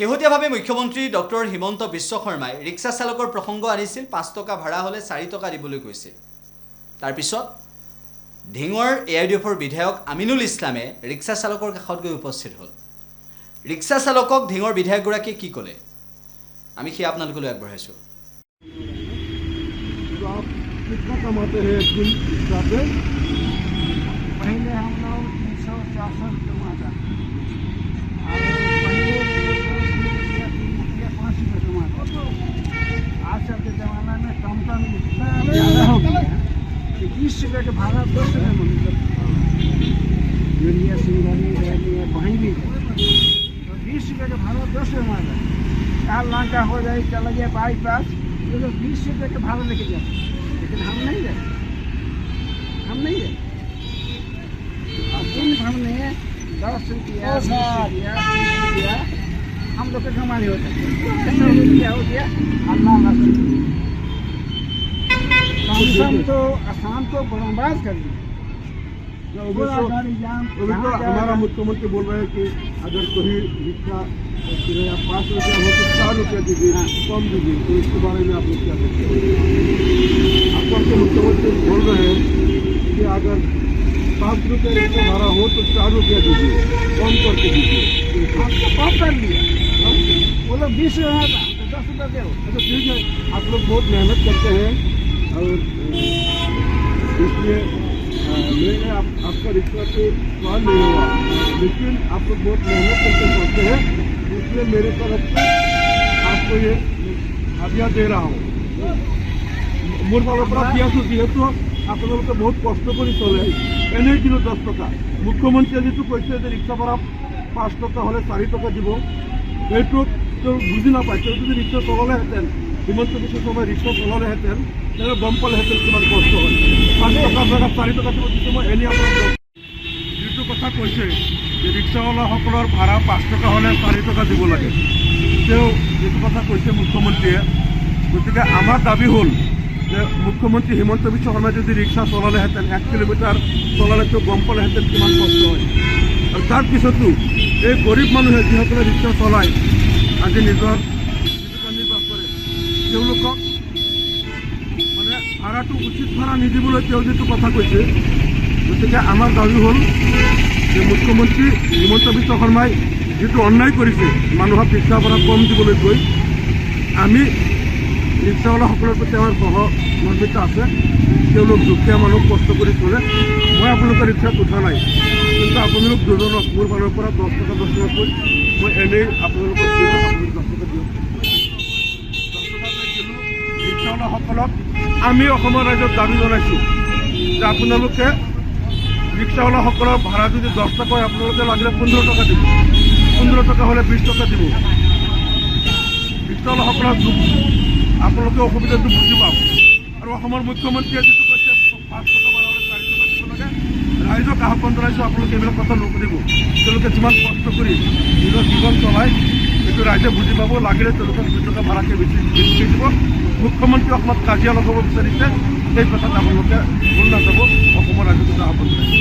শেহতীয়াভাৱে মুখ্যমন্ত্ৰী ডক্টৰ হিমন্ত বিশ্ব শৰ্মাই ৰিক্সা চালকৰ প্ৰসংগ আনিছিল। ৫ টকা ভাড়া হ'লে ৪ টকা দিবলৈ কৈছিল। তাৰপিছত ঢিঙৰ এআইডিএফৰ বিধায়ক আমিনুল ইছলামে ৰিক্সা চালকৰ কাষত গৈ উপস্থিত হ'ল। ৰিক্সা চালকক ঢিঙৰ বিধায়কগৰাকীয়ে কি ক'লে আমি সেয়া আপোনালোকলৈ আগবঢ়াইছোঁ। कितना कमाते हैं एक दिन हिसाब से? पहले हम लोग 300-400 कमाता, और पहले 5 रुपये कमाता। आजकल के ज़माना में कम इतना ज़्यादा हो गया कि 20 रुपये के भाड़ा 10 रुपये मिलता। यूरिया सिंगरी रैली कहीं भी तो 20 रुपये का भाड़ा 10 रुपये मारता। 4 लाख का हो जाए, चला गया बाईपास, ये लोग 20 रुपये का भाड़ा लेके जाते, लेकिन हम नहीं गए। दिन भर में 10 रुपया 20 रुपया 30 रुपया हम लोग के कमाने होता है। 100 रुपया हो गया, अल्लाह कम तो आसान तो बर्बाद कर दिया। पूरा गाड़ी जाम। हमारा मुख्यमंत्री बोल रहे हैं कि अगर कोई रिक्शा 5 रुपया हो तो 4 रुपया दीजिए, कम दीजिए, तो इसके बारे में आप लोग क्या कहते हैं? आपको मुख्यमंत्री बोल रहे हैं कि अगर 5 रुपये रिक्शा भाड़ा हो तो 4 रुपया दीजिए, कम करके दीजिए। आपको कम कर दिया, वो लोग 20 रुपया था तो 10 रुपया दे। अच्छा ठीक है, आप लोग बहुत मेहनत करते हैं और इसलिए मैंने आपका रिक्शा तो सवाल नहीं हुआ, लेकिन आप लोग बहुत मेहनत करके पहुँचते हैं, इसलिए मेरे तरफ से आपको ये हदिया दे रहा हूँ। मोर फाলৰ পৰা পিয়াছো যিহেতু আপোনালোকে বহুত কষ্ট কৰি চলে, এনেই কিন্তু 10 টকা। মুখ্যমন্ত্ৰীয়ে যিটো কৈছে যে ৰিক্সা ভাড়া 5 টকা হ'লে 4 টকা দিব, সেইটো তেওঁ বুজি নাপায়। তেওঁ যদি ৰিক্সা চলালেহেঁতেন, হিমন্ত বিশ্ব শৰ্মাই ৰিক্সা চলালেহেঁতেন, তেওঁ গম পালেহেঁতেন কিমান কষ্ট হয়। 5 টকাৰ জেগাত 4 টকা দিব দিছোঁ মই এনেই আপোনালোকক। যিটো কথা কৈছে যে ৰিক্সাৱালাসকলৰ ভাড়া 5 টকা হ'লে 4 টকা দিব লাগে, তেওঁ যিটো কথা কৈছে মুখ্যমন্ত্ৰীয়ে, গতিকে আমাৰ দাবী হ'ল যে মুখ্যমন্ত্ৰী হিমন্ত বিশ্ব শৰ্মাই যদি ৰিক্সা চলালেহেঁতেন, 1 কিলোমিটাৰ চলালে তেওঁ গম পালেহেঁতেন কিমান কষ্ট হয়। আৰু তাৰপিছতো এই গৰীব মানুহে যিসকলে ৰিক্সা চলায়, আজি নিজৰ জীৱিকা নিৰ্বাহ কৰে, তেওঁলোকক মানে ভাড়াটো উচিত ভাড়া নিদিবলৈ তেওঁ যিটো কথা কৈছে, গতিকে আমাৰ দাবী হ'ল যে মুখ্যমন্ত্ৰী হিমন্ত বিশ্ব শৰ্মাই যিটো অন্যায় কৰিছে মানুহক ৰিক্সা ভাড়া কম দিবলৈ কৈ, আমি ৰিক্সাৱালাসকলৰ প্ৰতি আমাৰ সহমৰ্মিতা আছে। তেওঁলোক দুখীয়া মানুহ কষ্ট কৰি চলে। মই আপোনালোকৰ ৰিক্সাত উঠা নাই, কিন্তু আপোনালোক দুজনক মোৰ ফালৰ পৰা 10 টকা 10 টকাকৈ মই এনেই আপোনালোকক দিওঁ, আপোনালোক 10 টকা দিয়ক। 10 টকাকৈ দিলোঁ ৰিক্সাৱালাসকলক। আমি অসমৰ ৰাইজক দাবী জনাইছোঁ যে আপোনালোকে ৰিক্সাৱালাসকলৰ ভাড়া যদি 10 টকা হয়, আপোনালোকে লাগিলে 15 টকা দিব, 15 টকা হ'লে 20 টকা দিব। ৰিক্সাৱালাসকলৰ আপোনালোকে অসুবিধাটো বুজি পাওক। আৰু অসমৰ মুখ্যমন্ত্ৰীয়ে যিটো কৈছে 5 টকা ভাড়া হ'লে 4 টকা দিব লাগে, ৰাইজক আহ্বান জনাইছোঁ আপোনালোকে এইবিলাক কথা নুশুনিব। তেওঁলোকে যিমান কষ্ট কৰি নিজৰ জীৱন চলায়, সেইটো ৰাইজে বুজি পাব। লাগিলে তেওঁলোকে 2 টকা ভাড়াকৈ বেছিকৈ দিব। মুখ্যমন্ত্ৰী অসমত কাজিয়া লগাব বিচাৰিছে, সেই কথাত আপোনালোকে ভুল নাযাব। অসমৰ ৰাইজক আহ্বান জনাইছোঁ।